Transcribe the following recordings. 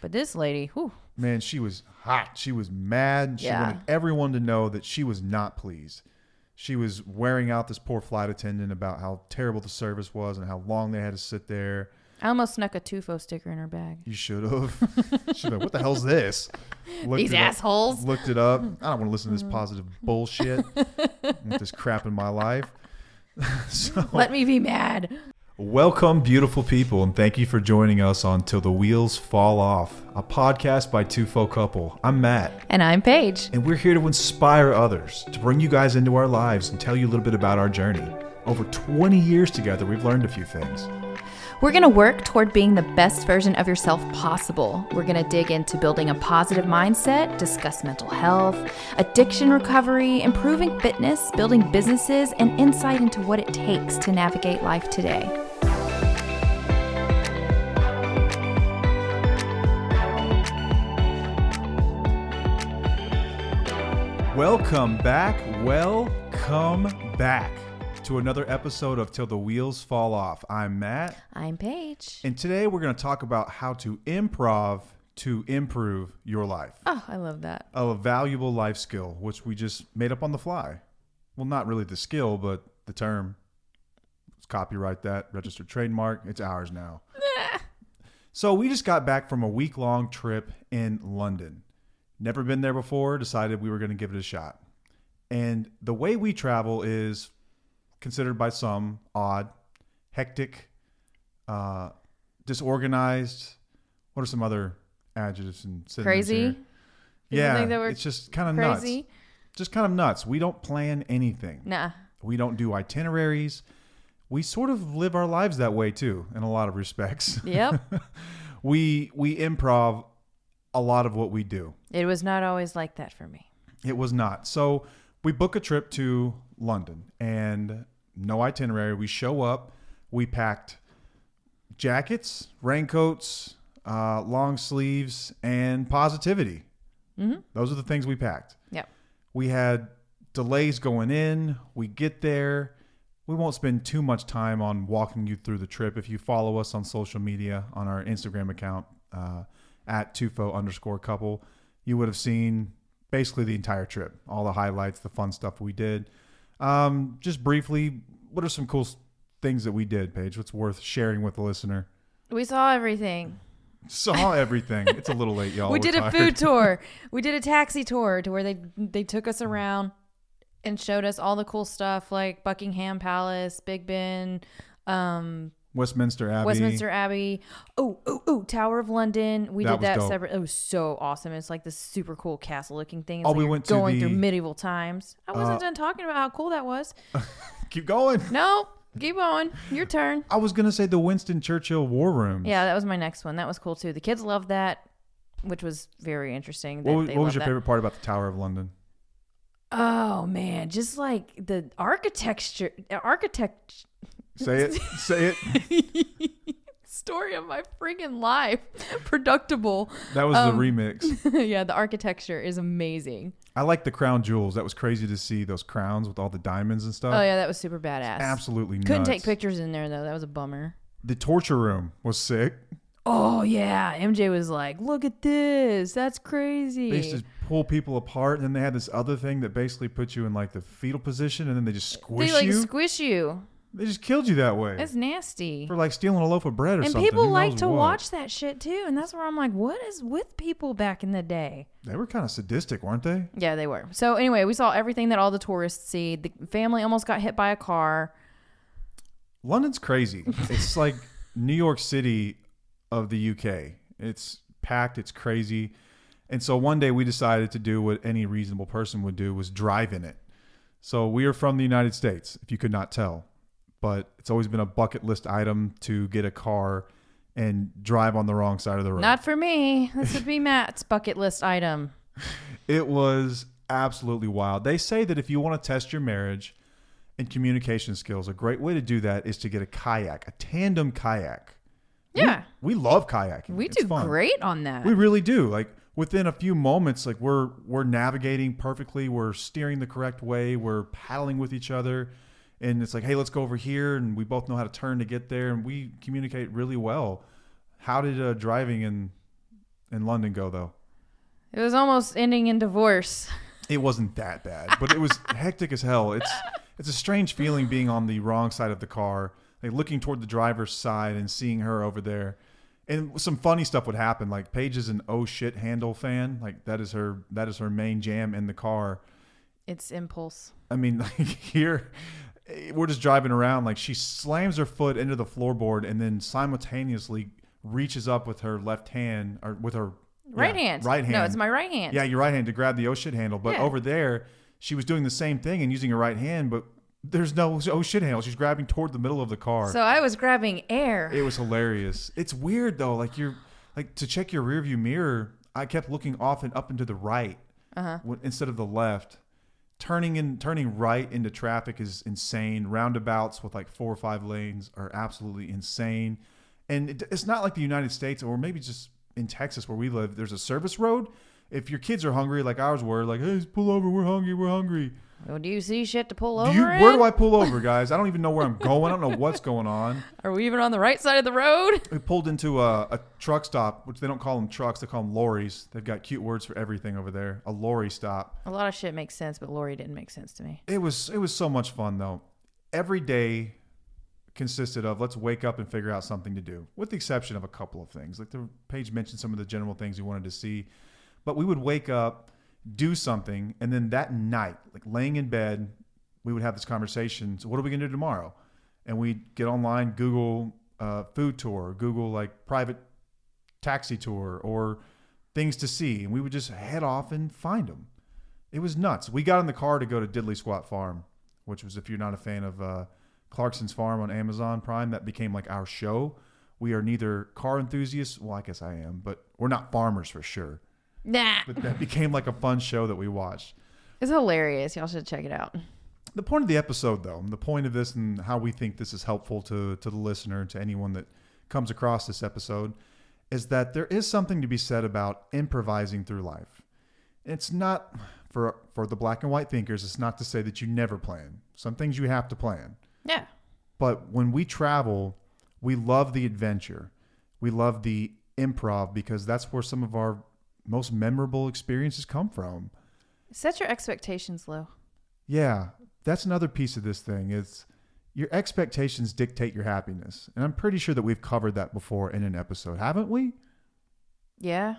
But this lady, whew. Man, she was hot. She was mad. She wanted everyone to know that she was not pleased. She was wearing out this poor flight attendant about how terrible the service was and how long they had to sit there. I almost snuck a Tufo sticker in her bag. You should have. What the hell's this? These assholes. Looked it up. I don't want to listen to this positive bullshit. I want this crap in my life. Let me be mad. Welcome, beautiful people, and thank you for joining us on Till the Wheels Fall Off, a podcast by Tufo Couple. I'm Matt. And I'm Paige. And we're here to inspire others, to bring you guys into our lives and tell you a little bit about our journey. Over 20 years together, we've learned a few things. We're going to work toward being the best version of yourself possible. We're going to dig into building a positive mindset, discuss mental health, addiction recovery, improving fitness, building businesses, and insight into what it takes to navigate life today. Welcome back to another episode of Till the Wheels Fall Off. I'm Matt. I'm Paige. And today we're going to talk about how to improv to improve your life. Oh, I love that. A valuable life skill, which we just made up on the fly. Well, not really the skill, but the term. Let's copyright that, registered trademark. It's ours now. So we just got back from a week-long trip in London. Never been there before, decided we were going to give it a shot. And the way we travel is considered by some odd, hectic, disorganized. What are some other adjectives and synonyms Crazy? Here? Yeah, think that we're it's just kind of crazy? nuts. Just kind of nuts. We don't plan anything. Nah. We don't do itineraries. We sort of live our lives that way too, in a lot of respects. Yep. We improv a lot of what we do. It was not always like that for me. It was not. So we book a trip to London and no itinerary. We show up. We packed jackets, raincoats, long sleeves, and positivity. Mm-hmm. Those are the things we packed. Yep. We had delays going in. We get there. We won't spend too much time on walking you through the trip. If you follow us on social media, on our Instagram account, at Tufo_couple, you would have seen basically the entire trip, all the highlights, the fun stuff we did. Just briefly, what are some cool things that we did, Paige? What's worth sharing with the listener? We saw everything. Saw everything. It's a little late, y'all. We did a food tour. We did a taxi tour to where they took us around and showed us all the cool stuff like Buckingham Palace, Big Ben, Westminster Abbey. Oh, Tower of London. We did that dope. separate. It was so awesome. It's like this super cool castle looking thing. It's Oh, like we you're went to going through medieval times. I wasn't Uh, done talking about how cool that was. Keep going. No, keep going. Your turn. I was going to say the Winston Churchill War Rooms. Yeah, that was my next one. That was cool too. The kids loved that, which was very interesting. What was your favorite part about the Tower of London? Oh man, just like the architecture. Say it. Story of my freaking life. Productable. That was the remix. Yeah, the architecture is amazing. I like the crown jewels. That was crazy to see those crowns with all the diamonds and stuff. Oh yeah, that was super badass. Absolutely nuts. Couldn't take pictures in there though. That was a bummer. The torture room was sick. Oh yeah, MJ was like, "Look at this. That's crazy." They used to pull people apart, and then they had this other thing that basically put you in like the fetal position, and then they just squish they you. Squish you. They just killed you that way. That's nasty. For like stealing a loaf of bread or and something. people Who like knows to what? watch that shit too, and that's where I'm like, what is with people back in the day? They were kind of sadistic, weren't they? Yeah, they were. So anyway, we saw everything that all the tourists see. The family almost got hit by a car. London's crazy. It's like New York City of the UK. It's packed. It's crazy. And so one day we decided to do what any reasonable person would do, was drive in it. So we are from the United States, if you could not tell. But it's always been a bucket list item to get a car and drive on the wrong side of the road. Not for me. This would be Matt's bucket list item. It was absolutely wild. They say that if you want to test your marriage and communication skills, a great way to do that is to get a kayak, a tandem kayak. Yeah. We love kayaking. We It's do fun. great on that. We really do. Like within a few moments, like we're navigating perfectly. We're steering the correct way. We're paddling with each other. And it's like, hey, let's go over here. And we both know how to turn to get there. And we communicate really well. How did driving in in London go, though? It was almost ending in divorce. It wasn't that bad, but it was hectic as hell. It's a strange feeling being on the wrong side of the car, like looking toward the driver's side and seeing her over there. And some funny stuff would happen. Like Paige is an oh shit handle fan. Like that is her main jam in the car. It's impulse. I mean, like here we're just driving around. Like she slams her foot into the floorboard and then simultaneously reaches up with her left hand or with her right hand. No, it's my right hand. Yeah, your right hand to grab the oh shit handle. But Yeah. over there, she was doing the same thing and using her right hand, but there's no oh shit handle. She's grabbing toward the middle of the car. So I was grabbing air. It was hilarious. It's weird though. Like to check your rearview mirror, I kept looking off and up and to the right instead of the left. Turning right into traffic is insane. Roundabouts with like 4 or 5 lanes are absolutely insane. And it's not like the United States, or maybe just in Texas where we live, there's a service road. If your kids are hungry, like ours were, like, hey, pull over, we're hungry. Well, do you see shit to pull over Where do I pull over, guys? I don't even know where I'm going. I don't know what's going on. Are we even on the right side of the road? We pulled into a truck stop, which they don't call them trucks. They call them lorries. They've got cute words for everything over there. A lorry stop. A lot of shit makes sense, but Lori didn't make sense to me. It was so much fun, though. Every day consisted of let's wake up and figure out something to do, with the exception of a couple of things. Like the page mentioned some of the general things we wanted to see. But we would wake up, do something, and then that night, like laying in bed, we would have this conversation. So what are we going to do tomorrow? And we'd get online, Google food tour, Google like private taxi tour or things to see. And we would just head off and find them. It was nuts. We got in the car to go to Diddley Squat Farm, which was, if you're not a fan of Clarkson's Farm on Amazon Prime, that became like our show. We are neither car enthusiasts. Well, I guess I am, but we're not farmers for sure. Nah. But that became like a fun show that we watched. It's hilarious. Y'all should check it out. The point of the episode, though, the point of this and how we think this is helpful to the listener, to anyone that comes across this episode, is that there is something to be said about improvising through life. It's not, for the black and white thinkers, it's not to say that you never plan. Some things you have to plan. Yeah. But when we travel, we love the adventure. We love the improv because that's where some of our most memorable experiences come from. Set your expectations low. Yeah, that's another piece of this thing. It's your expectations dictate your happiness. And I'm pretty sure that we've covered that before in an episode, haven't we? Yeah.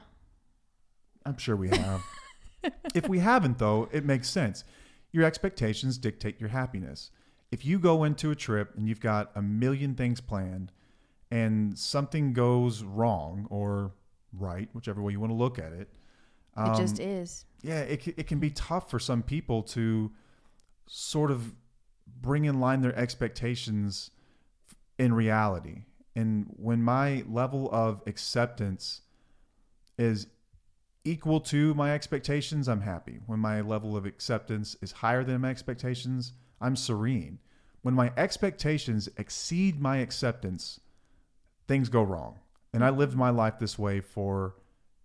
I'm sure we have. If we haven't, though, it makes sense. Your expectations dictate your happiness. If you go into a trip and you've got a million things planned and something goes wrong or right, whichever way you want to look at it. It just is. Yeah, it can be tough for some people to sort of bring in line their expectations in reality. And when my level of acceptance is equal to my expectations, I'm happy. When my level of acceptance is higher than my expectations, I'm serene. When my expectations exceed my acceptance, things go wrong. And I lived my life this way for,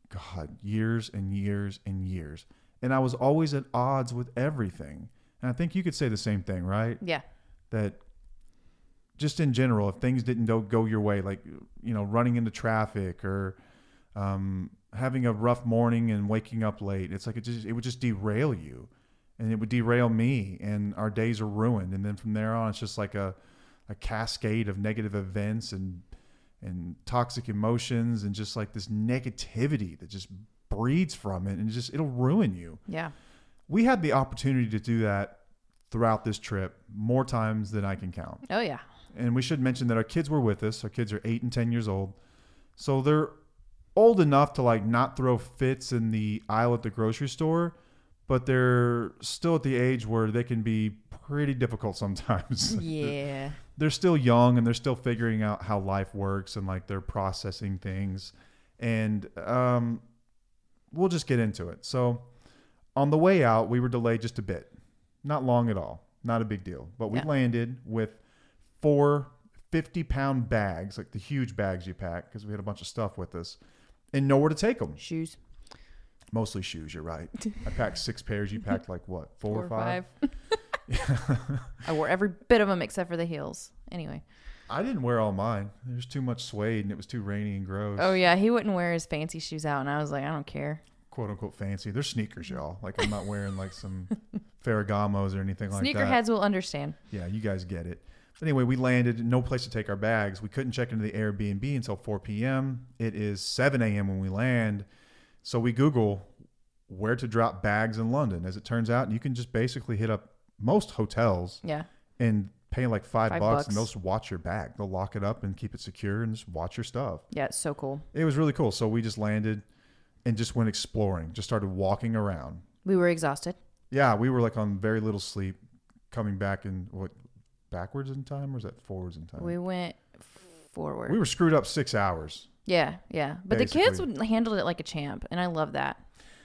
God, years and years and years. And I was always at odds with everything. And I think you could say the same thing, right? Yeah. That just in general, if things didn't go your way, like, you know, running into traffic or having a rough morning and waking up late, it's like it would just derail you. And it would derail me, and our days are ruined. And then from there on, it's just like a cascade of negative events and toxic emotions and just like this negativity that just breeds from it, and it'll ruin you. Yeah. We had the opportunity to do that throughout this trip more times than I can count. Oh, yeah. And we should mention that our kids were with us. Our kids are 8 and 10 years old. So they're old enough to like not throw fits in the aisle at the grocery store, but they're still at the age where they can be pretty difficult sometimes. Yeah. They're still young and they're still figuring out how life works and like they're processing things. And we'll just get into it. So on the way out, we were delayed just a bit. Not long at all. Not a big deal. But we landed with 4 50-pound bags, like the huge bags you pack, because we had a bunch of stuff with us, and nowhere to take them. Shoes. Mostly shoes, you're right. I packed 6 pairs. You packed like what, 4 or 5? I wore every bit of them except for the heels. Anyway. I didn't wear all mine. There's too much suede and it was too rainy and gross. Oh, yeah. He wouldn't wear his fancy shoes out. And I was like, I don't care. Quote unquote fancy. They're sneakers, y'all. Like, I'm not wearing like some Ferragamos or anything like that. Sneakerheads will understand. Yeah, you guys get it. But anyway, we landed, no place to take our bags. We couldn't check into the Airbnb until 4 p.m. It is 7 a.m. when we land. So we Google where to drop bags in London. As it turns out, you can just basically hit up most hotels and pay like $5 and they'll just watch your bag. They'll lock it up and keep it secure and just watch your stuff. Yeah, it's so cool. It was really cool. So we just landed and just went exploring, just started walking around. We were exhausted. Yeah, we were like on very little sleep coming back in backwards in time, or is that forwards in time? We went forward. We were screwed up 6 hours. Yeah. But basically. the kids handled it like a champ, and I love that.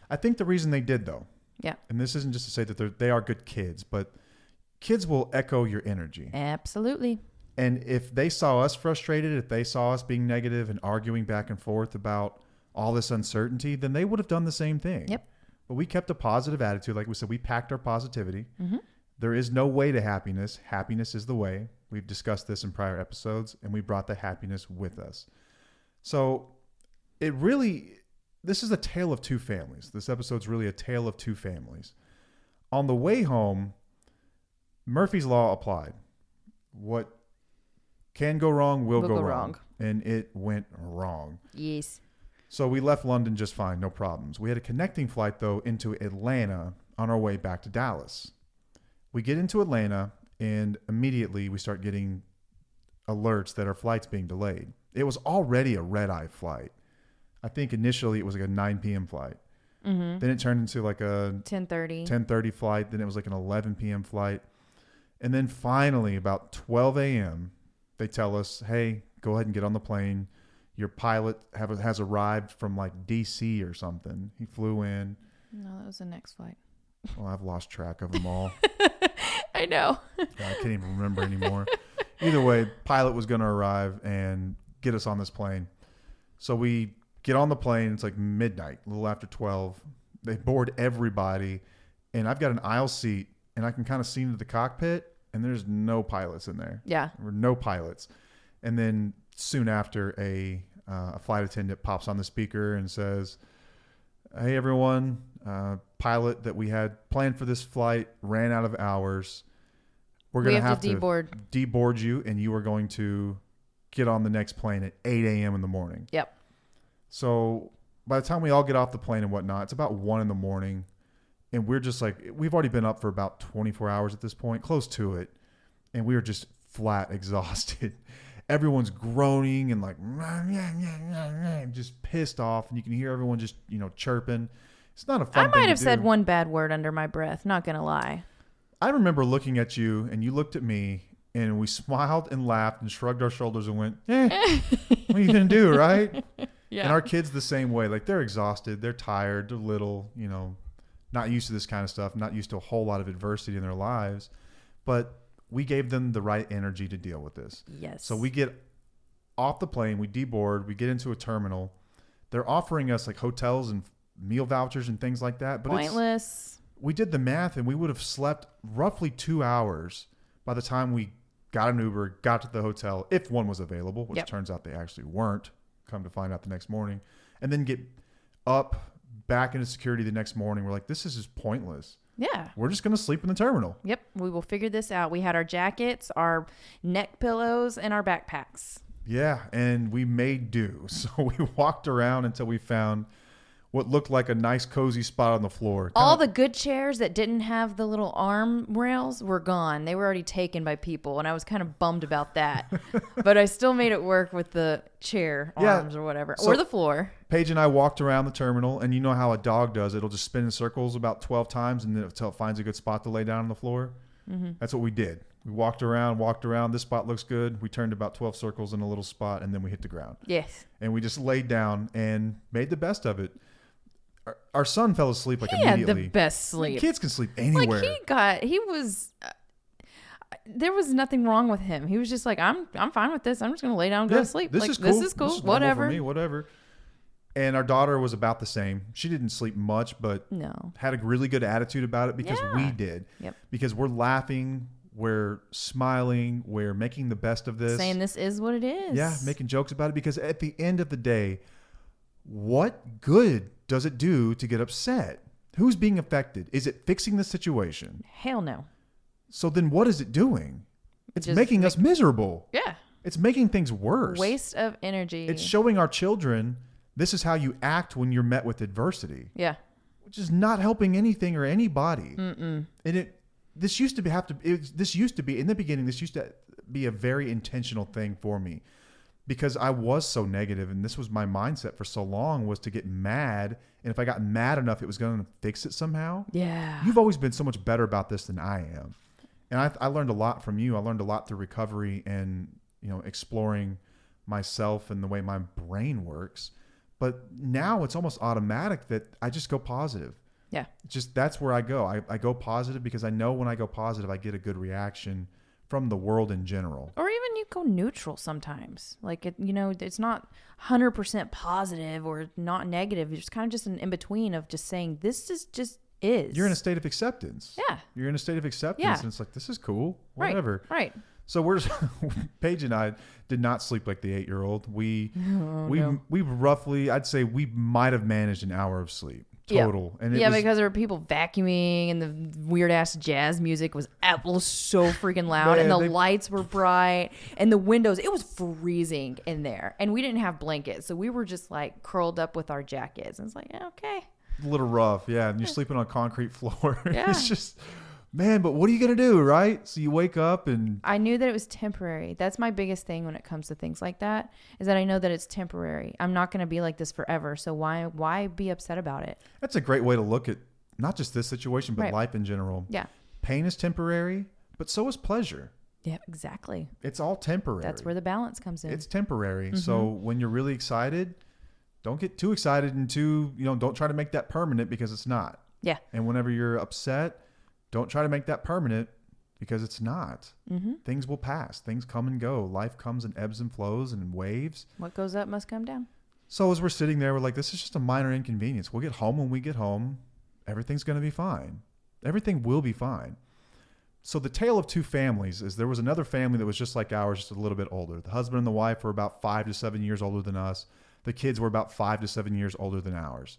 I think the reason they did, though, yeah, and this isn't just to say that they are good kids, but kids will echo your energy. Absolutely. And if they saw us frustrated, if they saw us being negative and arguing back and forth about all this uncertainty, then they would have done the same thing. Yep. But we kept a positive attitude. Like we said, we packed our positivity. Mm-hmm. There is no way to happiness. Happiness is the way. We've discussed this in prior episodes, and we brought the happiness with us. So this is a tale of two families. This episode's really a tale of two families. On the way home, Murphy's Law applied. What can go wrong will go wrong. And it went wrong. Yes. So we left London just fine, no problems. We had a connecting flight, though, into Atlanta on our way back to Dallas. We get into Atlanta, and immediately we start getting alerts that our flight's being delayed. It was already a red-eye flight. I think initially it was like a 9 p.m. flight. Mm-hmm. Then it turned into like a 10:30 flight. Then it was like an 11 p.m. flight. And then finally, about 12 a.m., they tell us, hey, go ahead and get on the plane. Your pilot has arrived from like D.C. or something. He flew in. No, that was the next flight. Well, I've lost track of them all. I know. I can't even remember anymore. Either way, pilot was going to arrive and get us on this plane. So we get on the plane. It's like midnight, a little after 12. They board everybody. And I've got an aisle seat, and I can kind of see into the cockpit, and there's no pilots in there. Yeah. There were no pilots. And then soon after, a flight attendant pops on the speaker and says, hey, everyone, pilot that we had planned for this flight ran out of hours. We're going to have to deboard you, and you are going to get on the next plane at 8 a.m. in the morning. Yep. So by the time we all get off the plane and whatnot, it's about 1 in the morning. And we're just like, we've already been up for about 24 hours at this point, close to it. And we are just flat exhausted. Everyone's groaning and like, just pissed off. And you can hear everyone just, chirping. It's not a fun thing to do. I might have said one bad word under my breath, not going to lie. I remember looking at you, and you looked at me, and we smiled and laughed and shrugged our shoulders and went, what are you going to do, right? Yeah. And our kids the same way. Like, they're exhausted. They're tired. They're little, not used to this kind of stuff, not used to a whole lot of adversity in their lives. But we gave them the right energy to deal with this. Yes. So we get off the plane, we deboard, we get into a terminal. They're offering us like hotels and meal vouchers and things like that. But pointless. We did the math, and we would have slept roughly 2 hours by the time we got an Uber, got to the hotel, if one was available, which turns out they actually weren't, come to find out the next morning, and then get up back into security the next morning. We're like, this is just pointless. Yeah. We're just going to sleep in the terminal. Yep. We will figure this out. We had our jackets, our neck pillows, and our backpacks. Yeah. And we made do. So we walked around until we found what looked like a nice cozy spot on the floor. All the good chairs that didn't have the little arm rails were gone. They were already taken by people, and I was kind of bummed about that. But I still made it work with the chair arms or whatever, or the floor. Paige and I walked around the terminal, and you know how a dog does. It'll just spin in circles about 12 times and then until it finds a good spot to lay down on the floor. Mm-hmm. That's what we did. We walked around. This spot looks good. We turned about 12 circles in a little spot, and then we hit the ground. Yes. And we just laid down and made the best of it. Our son fell asleep immediately. He had the best sleep. Kids can sleep anywhere. There was nothing wrong with him. He was just like, I'm fine with this. I'm just going to lay down and go to sleep. This is cool. This is cool. This is whatever. For me, whatever. And our daughter was about the same. She didn't sleep much, but had a really good attitude about it because we did. Yep. Because we're laughing, We're smiling. We're making the best of this. Saying this is what it is. Yeah, making jokes about it, because at the end of the day, what good does it do to get upset? Who's being affected? Is it fixing the situation? Hell no. So then what is it doing? It's making us miserable. Yeah. It's making things worse. Waste of energy. It's showing our children this is how you act when you're met with adversity. Yeah. Which is not helping anything or anybody. And this used to be in the beginning, this used to be a very intentional thing for me, because I was so negative, and this was my mindset for so long, was to get mad. And if I got mad enough, it was going to fix it somehow. Yeah. You've always been so much better about this than I am. And I learned a lot from you. I learned a lot through recovery and, exploring myself and the way my brain works. But now it's almost automatic that I just go positive. Yeah. That's where I go. I go positive because I know when I go positive, I get a good reaction from the world in general. Or even you go neutral sometimes. Like, it's not 100% positive or not negative. It's kind of just an in-between of just saying, this is just is. You're in a state of acceptance. Yeah. You're in a state of acceptance. And it's like, this is cool. Whatever. Right. So Paige and I did not sleep like the 8-year-old. We roughly, I'd say we might have managed an hour of sleep total. Yeah. And because there were people vacuuming, and the weird ass jazz music was so freaking loud, and the lights were bright, and the windows, it was freezing in there, and we didn't have blankets, so we were just like curled up with our jackets, and it's like, yeah, okay. A little rough, yeah. And you're sleeping on a concrete floor. Yeah. It's just, man, but what are you going to do, right? So you wake up and... I knew that it was temporary. That's my biggest thing when it comes to things like that, is that I know that it's temporary. I'm not going to be like this forever. So why be upset about it? That's a great way to look at not just this situation, but life in general. Yeah. Pain is temporary, but so is pleasure. Yeah, exactly. It's all temporary. That's where the balance comes in. It's temporary. Mm-hmm. So when you're really excited, don't get too excited and don't try to make that permanent, because it's not. Yeah. And whenever you're upset, don't try to make that permanent, because it's not. Mm-hmm. Things will pass. Things come and go. Life comes in ebbs and flows and in waves. What goes up must come down. So as we're sitting there, we're like, this is just a minor inconvenience. We'll get home when we get home. Everything's going to be fine. Everything will be fine. So the tale of two families is there was another family that was just like ours, just a little bit older. The husband and the wife were about 5 to 7 years older than us. The kids were about 5 to 7 years older than ours.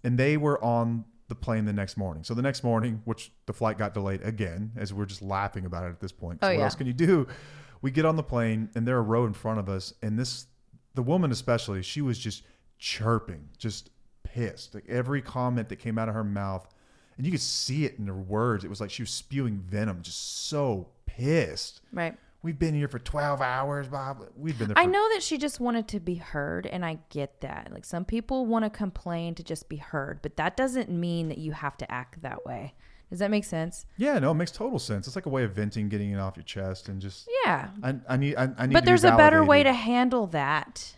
And they were on the plane the next morning. So the next morning, which the flight got delayed again, as we're just laughing about it at this point. So what else can you do? We get on the plane, and they're a row in front of us. And the woman especially, she was just chirping, just pissed. Like every comment that came out of her mouth, and you could see it in her words. It was like she was spewing venom, just so pissed. Right. We've been here for 12 hours, Bob. We've been there I know that she just wanted to be heard, and I get that. Like, some people want to complain to just be heard, but that doesn't mean that you have to act that way. Does that make sense? Yeah, no, it makes total sense. It's like a way of venting, getting it off your chest, and just... Yeah. I need But there's a better way to handle that.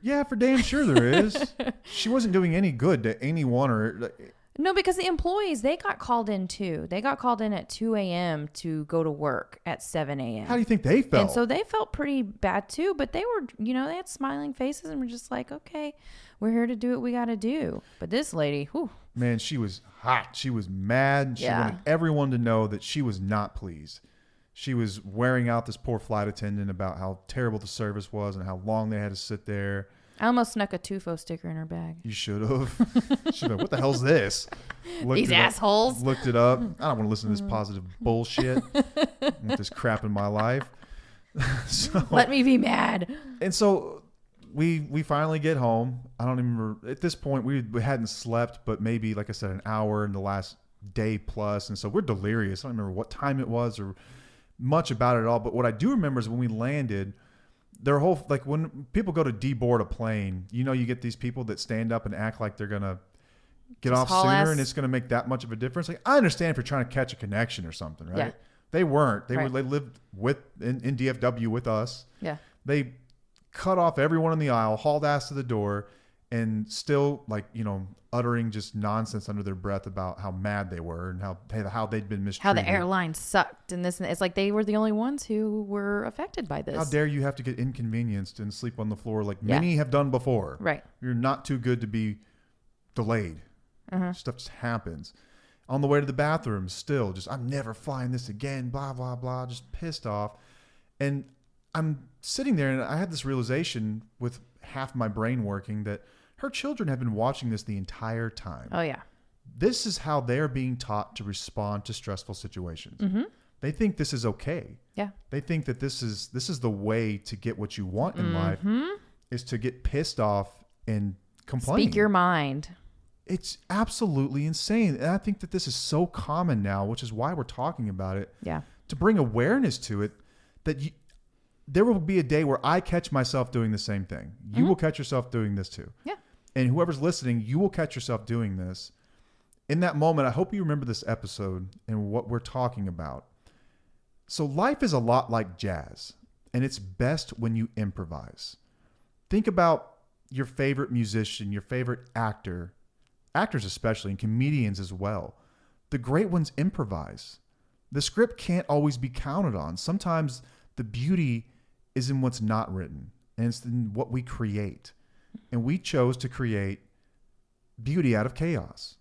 Yeah, for damn sure there is. She wasn't doing any good to anyone or... No, because the employees, they got called in too. They got called in at 2 a.m. to go to work at 7 a.m. How do you think they felt? And so they felt pretty bad too, but they were, they had smiling faces and were just like, okay, we're here to do what we got to do. But this lady, whew. Man, she was hot. She was mad. She wanted everyone to know that she was not pleased. She was wearing out this poor flight attendant about how terrible the service was and how long they had to sit there. I almost snuck a Tufo sticker in her bag. You should have. What the hell's this? These assholes. Looked it up. I don't want to listen to this positive bullshit. I want this crap in my life. So, let me be mad. And so we finally get home. I don't even remember. At this point, we hadn't slept, but maybe, like I said, an hour in the last day plus. And so we're delirious. I don't remember what time it was or much about it at all. But what I do remember is when we landed, their whole, like when people go to deboard a plane, you get these people that stand up and act like they're going to get off sooner and it's going to make that much of a difference. Like, I understand if you're trying to catch a connection or something, right? Yeah. They weren't. They lived in DFW with us. Yeah. They cut off everyone in the aisle, hauled ass to the door, and still uttering just nonsense under their breath about how mad they were and how they'd been mistreated. How the airline sucked and this and that. It's like they were the only ones who were affected by this. How dare you have to get inconvenienced and sleep on the floor like many have done before. Right. You're not too good to be delayed. Stuff just happens. On the way to the bathroom, still just, I'm never flying this again, blah, blah, blah, just pissed off. And I'm sitting there and I had this realization with half my brain working that her children have been watching this the entire time. Oh, yeah. This is how they're being taught to respond to stressful situations. Mm-hmm. They think this is okay. Yeah. They think that this is the way to get what you want in life, is to get pissed off and complain. Speak your mind. It's absolutely insane. And I think that this is so common now, which is why we're talking about it. Yeah. To bring awareness to it, that there will be a day where I catch myself doing the same thing. You will catch yourself doing this too. Yeah. And whoever's listening, you will catch yourself doing this. In that moment, I hope you remember this episode and what we're talking about. So life is a lot like jazz, and it's best when you improvise. Think about your favorite musician, your favorite actor, actors especially, and comedians as well. The great ones improvise. The script can't always be counted on. Sometimes the beauty is in what's not written, and it's in what we create. And we chose to create beauty out of chaos.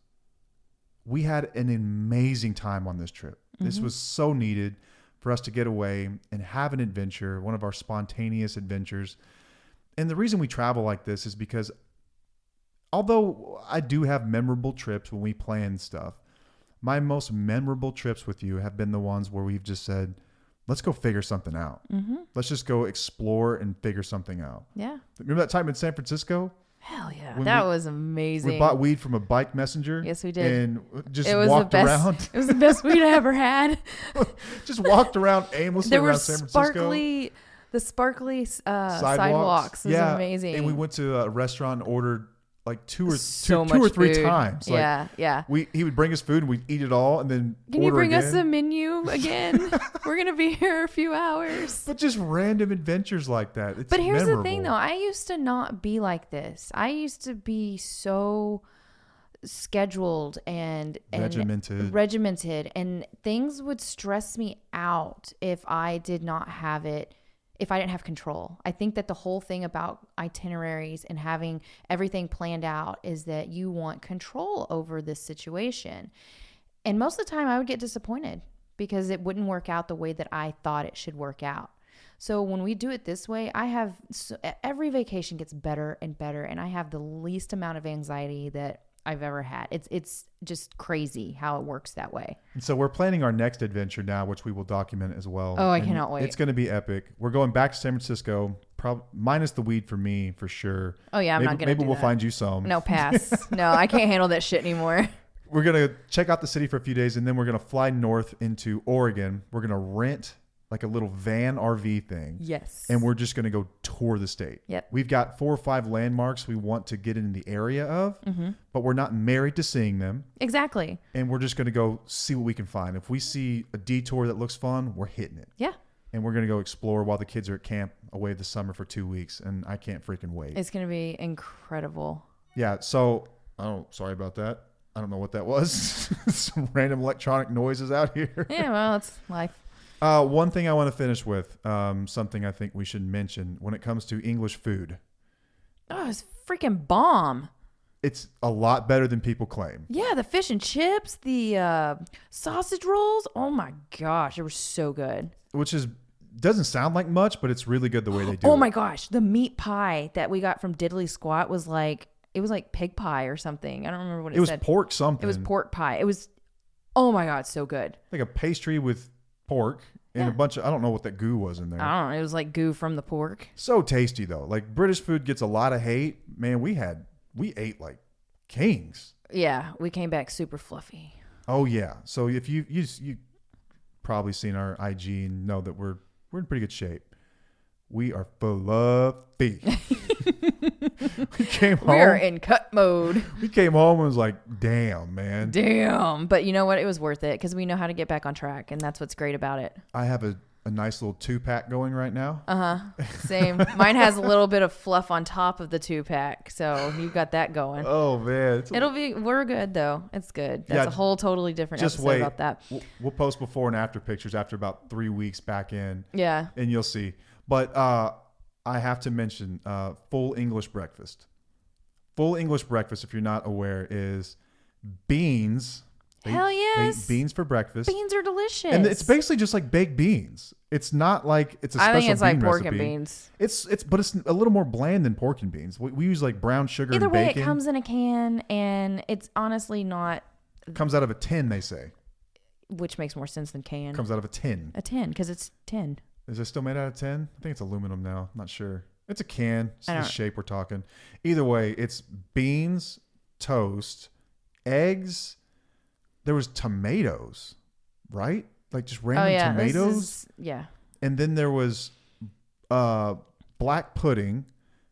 We had an amazing time on this trip. This was so needed for us to get away and have an adventure, one of our spontaneous adventures. And the reason we travel like this is because although I do have memorable trips when we plan stuff, my most memorable trips with you have been the ones where we've just said, let's go figure something out. Let's just go explore and figure something out. Yeah. Remember that time in San Francisco? Hell yeah. That was amazing. We bought weed from a bike messenger. Yes, we did. And just it was walked the best, around. It was the best weed I ever had. Just walked around aimlessly around San Francisco. The sparkly sidewalks was amazing. And we went to a restaurant and ordered like two or three food. times. Like, yeah. He would bring us food and we'd eat it all and then Can you bring us a menu again? We're going to be here a few hours. But just random adventures like that. It's but here's memorable. the thing though. I used to not be like this. I used to be so scheduled and regimented, and things would stress me out if I didn't have control. I think that the whole thing about itineraries and having everything planned out is that you want control over this situation. And most of the time I would get disappointed because it wouldn't work out the way that I thought it should work out. So when we do it this way, every vacation gets better and better, and I have the least amount of anxiety that I've ever had. It's just crazy how it works that way. And so we're planning our next adventure now, which we will document as well. Oh, I cannot wait. It's going to be epic. We're going back to San Francisco, minus the weed for me, for sure. Oh, yeah, I'm not going to do that. Maybe we'll find you some. No, pass. No, I can't handle that shit anymore. We're going to check out the city for a few days, and then we're going to fly north into Oregon. We're going to rent like a little van RV thing. Yes. And we're just going to go tour the state. Yep. We've got 4 or 5 landmarks we want to get in the area of, but we're not married to seeing them. Exactly. And we're just going to go see what we can find. If we see a detour that looks fun, we're hitting it. Yeah. And we're going to go explore while the kids are at camp away this summer for 2 weeks. And I can't freaking wait. It's going to be incredible. Yeah. So, sorry about that. I don't know what that was. Some random electronic noises out here. Yeah, well, it's life. One thing I want to finish with, something I think we should mention when it comes to English food. Oh, it's freaking bomb. It's a lot better than people claim. Yeah, the fish and chips, the sausage rolls. Oh my gosh, they were so good. Which doesn't sound like much, but it's really good the way they do it. Oh my gosh, the meat pie that we got from Diddley Squat was like pig pie or something. I don't remember what it said. It was pork something. It was pork pie. It was, oh my God, so good. Like a pastry with pork and a bunch of, I don't know what that goo was in there. I don't know. It was like goo from the pork. So tasty though. Like British food gets a lot of hate. Man, we ate like kings. Yeah, we came back super fluffy. Oh yeah. So if you probably seen our IG and know that we're in pretty good shape. We are fluffy. We came home. We're in cut mode. We came home and was like, damn, man. Damn. But you know what? It was worth it because we know how to get back on track. And that's what's great about it. I have a nice little 2-pack going right now. Uh-huh. Same. Mine has a little bit of fluff on top of the 2-pack. So you got that going. Oh, man. We're good, though. It's good. That's a whole totally different episode about that. We'll post before and after pictures after about 3 weeks back in. Yeah. And you'll see. But I have to mention full English breakfast. Full English breakfast, if you're not aware, is beans Hell They yes. eat beans for breakfast. Beans are delicious. And it's basically just like baked beans. It's not like it's a special I think it's like bean pork recipe. and beans. But it's a little more bland than pork and beans. We use like brown sugar Either and way, bacon. it comes in a can, and it's honestly not. Comes out of a tin, they say. Which makes more sense than can. Comes out of a tin. A tin, because it's tin. Is it still made out of tin? I think it's aluminum now. I'm not sure. It's a can. It's I the don't- shape we're talking. Either way, it's beans, toast, eggs. There was tomatoes, right? Like just random tomatoes. Yeah. And then there was black pudding.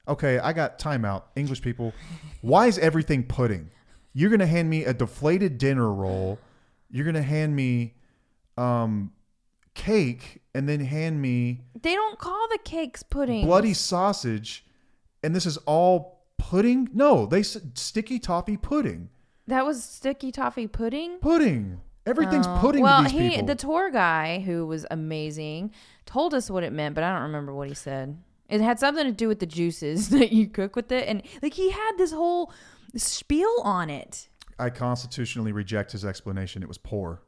Okay, I got timeout. English people, why is everything pudding? You're going to hand me a deflated dinner roll. You're going to hand me cake and then hand me They don't call the cakes pudding. bloody sausage. And this is all pudding? No, they said sticky toffee pudding. That was sticky toffee pudding? Pudding. Everything's pudding well, to these people. the tour guy, who was amazing, told us what it meant, but I don't remember what he said. It had something to do with the juices that you cook with it. And like he had this whole spiel on it. I constitutionally reject his explanation. It was poor.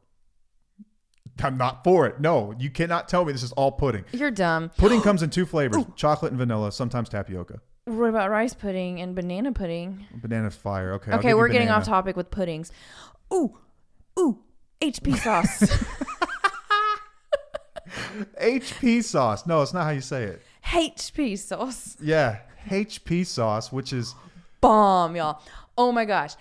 I'm not for it. No, you cannot tell me this is all pudding. You're dumb. Pudding comes in two flavors, chocolate and vanilla, sometimes tapioca. What about rice pudding and banana pudding? Banana's fire. Okay. I'll Okay, give you we're getting banana. off topic with puddings. Ooh, HP sauce. HP sauce. No, it's not how you say it. HP sauce. Yeah. HP sauce, which is, Bomb, y'all. Oh my gosh.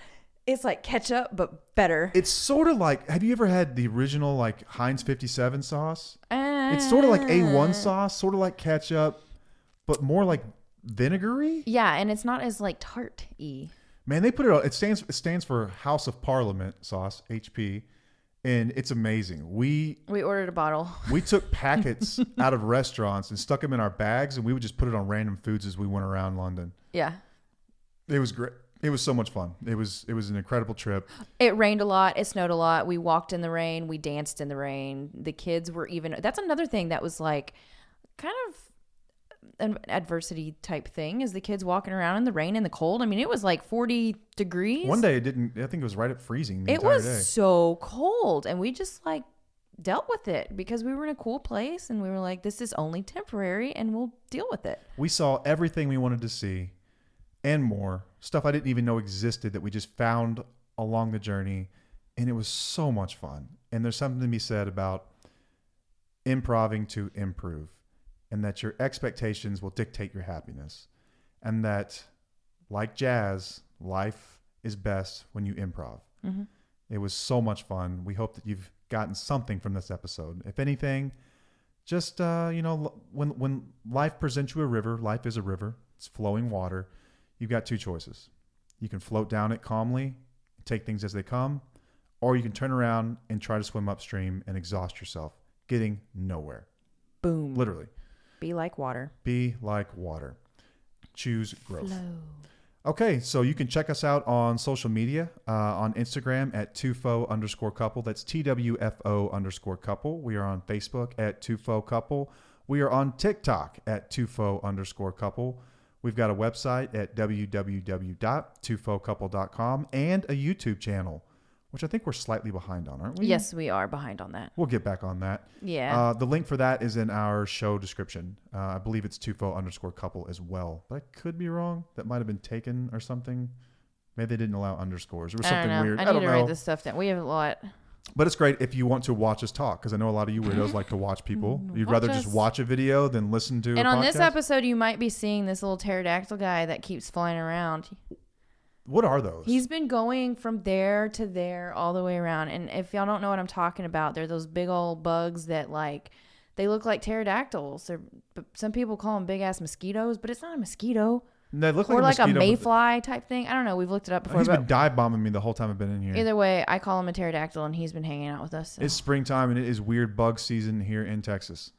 It's like ketchup, but better. it's sort of like, have you ever had the original like Heinz 57 sauce? It's sort of like A1 sauce, sort of like ketchup, but more like vinegary. Yeah, and it's not as like tart-y. Man, they put it on. It stands for House of Parliament sauce, HP, and it's amazing. We ordered a bottle. we took packets out of restaurants and stuck them in our bags, and we would just put it on random foods as we went around London. Yeah. It was great. It was so much fun. It was an incredible trip. It rained a lot. It snowed a lot. We walked in the rain. We danced in the rain. The kids were even. That's another thing that was like kind of an adversity type thing, is the kids walking around in the rain and the cold. I mean, it was like 40 degrees. One day it didn't. I think it was right at freezing. The It entire was day. so cold, and we just like dealt with it because we were in a cool place, and we were like, this is only temporary, and we'll deal with it. We saw everything we wanted to see and more. Stuff I didn't even know existed that we just found along the journey. And it was so much fun. And there's something to be said about improving to improve, and that your expectations will dictate your happiness. And that, like jazz, life is best when you improv. Mm-hmm. It was so much fun. We hope that you've gotten something from this episode. If anything, just, when life presents you a river, life is a river. It's flowing water. You've got two choices. You can float down it calmly, take things as they come, or you can turn around and try to swim upstream and exhaust yourself, getting nowhere. Boom. Literally. Be like water. Be like water. Choose growth. Flow. Okay, so you can check us out on social media, on Instagram at @2fo_couple. That's TWFO_couple. We are on Facebook at 2fo_couple. We are on TikTok at 2fo_couple. We've got a website at www.twofocouple.com and a YouTube channel, which I think we're slightly behind on, aren't we? Yes, we are behind on that. We'll get back on that. Yeah. The link for that is in our show description. I believe it's 2fo_couple as well, but I could be wrong. That might have been taken or something. Maybe they didn't allow underscores. There was I don't something know. weird. I I need don't to know. write this stuff down. We have a lot. But it's great if you want to watch us talk, because I know a lot of you weirdos like to watch people. You'd Watch rather us. just watch a video than listen to a And on this podcast? episode, you might be seeing this little pterodactyl guy that keeps flying around. What are those? He's been going from there to there all the way around. And if y'all don't know what I'm talking about, they're those big old bugs that they look like pterodactyls. But some people call them big ass mosquitoes, but it's not a mosquito. They look Or like a mosquito, but mayfly type thing. I don't know. We've looked it up before. He's But been dive bombing me the whole time I've been in here. either way, I call him a pterodactyl, and he's been hanging out with us. So. It's springtime and it is weird bug season here in Texas.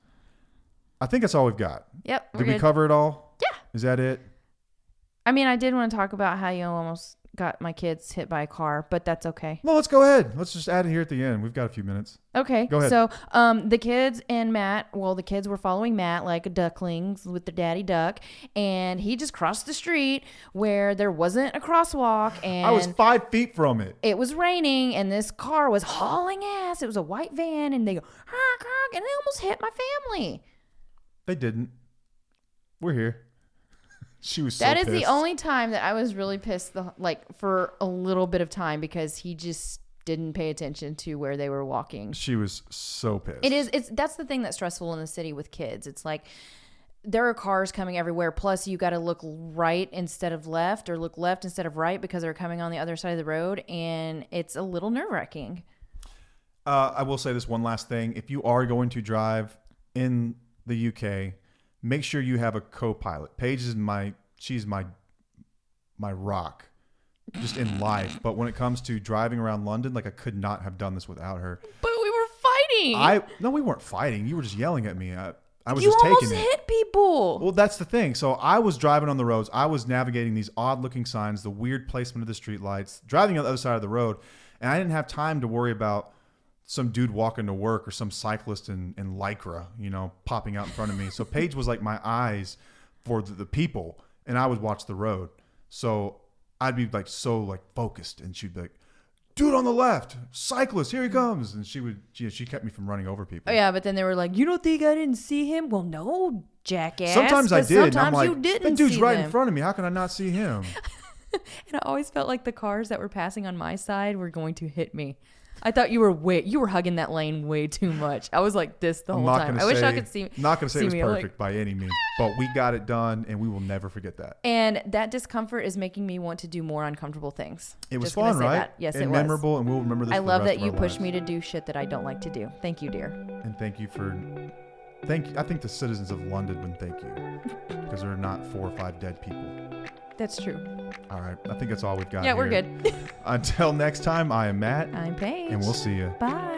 I think that's all we've got. Yep. Did we cover it all? Yeah. Is that it? I mean, I did want to talk about how you almost got my kids hit by a car, but that's okay. Well, let's go ahead. Let's just add it here at the end. We've got a few minutes. Okay. Go ahead. So, the kids and Matt, the kids were following Matt like ducklings with their daddy duck, and he just crossed the street where there wasn't a crosswalk, and I was 5 feet from it. it was raining, and this car was hauling ass. It was a white van, and they go, honk, honk, and they almost hit my family. They didn't. We're here. She was so That is pissed. the only time that I was really pissed, for a little bit of time, because he just didn't pay attention to where they were walking. She was so pissed. That's the thing that's stressful in the city with kids. It's like there are cars coming everywhere. Plus, you got to look right instead of left, or look left instead of right, because they're coming on the other side of the road, and it's a little nerve-wracking. I will say this one last thing. If you are going to drive in the UK, make sure you have a co-pilot. Paige is she's my rock just in life. But when it comes to driving around London, like, I could not have done this without her. But we were fighting. No, we weren't fighting. You were just yelling at me. I was you just taking it. almost hit people. Well, that's the thing. So I was driving on the roads. I was navigating these odd-looking signs, the weird placement of the street lights, driving on the other side of the road, and I didn't have time to worry about some dude walking to work or some cyclist in Lycra, popping out in front of me. So Paige was like my eyes for the people, and I would watch the road. So I'd be so focused, and she'd be like, dude on the left, cyclist, here he comes. And she kept me from running over people. Oh, yeah, but then they were like, you don't think I didn't see him? Well, no, jackass. Sometimes I did. Sometimes and I'm like, you didn't that dude's see right them. in front of me. How can I not see him? And I always felt like the cars that were passing on my side were going to hit me. I thought you were hugging that lane way too much. I was like this the whole time. I wish I could see. I'm not going to say it was me, perfect by any means, but we got it done, and we will never forget that. And that discomfort is making me want to do more uncomfortable things. It was Just gonna fun, say right? that. Yes, and it was. memorable, and we'll remember this. I for love the rest that of you our push lives. me to do shit that I don't like to do. Thank you, dear. And thank you. I think the citizens of London would thank you, because there are not 4 or 5 dead people. That's true. All right, I think that's all we've got. Yeah, we're here. good. Until next time, I am Matt. I'm Paige. And we'll see you. Bye.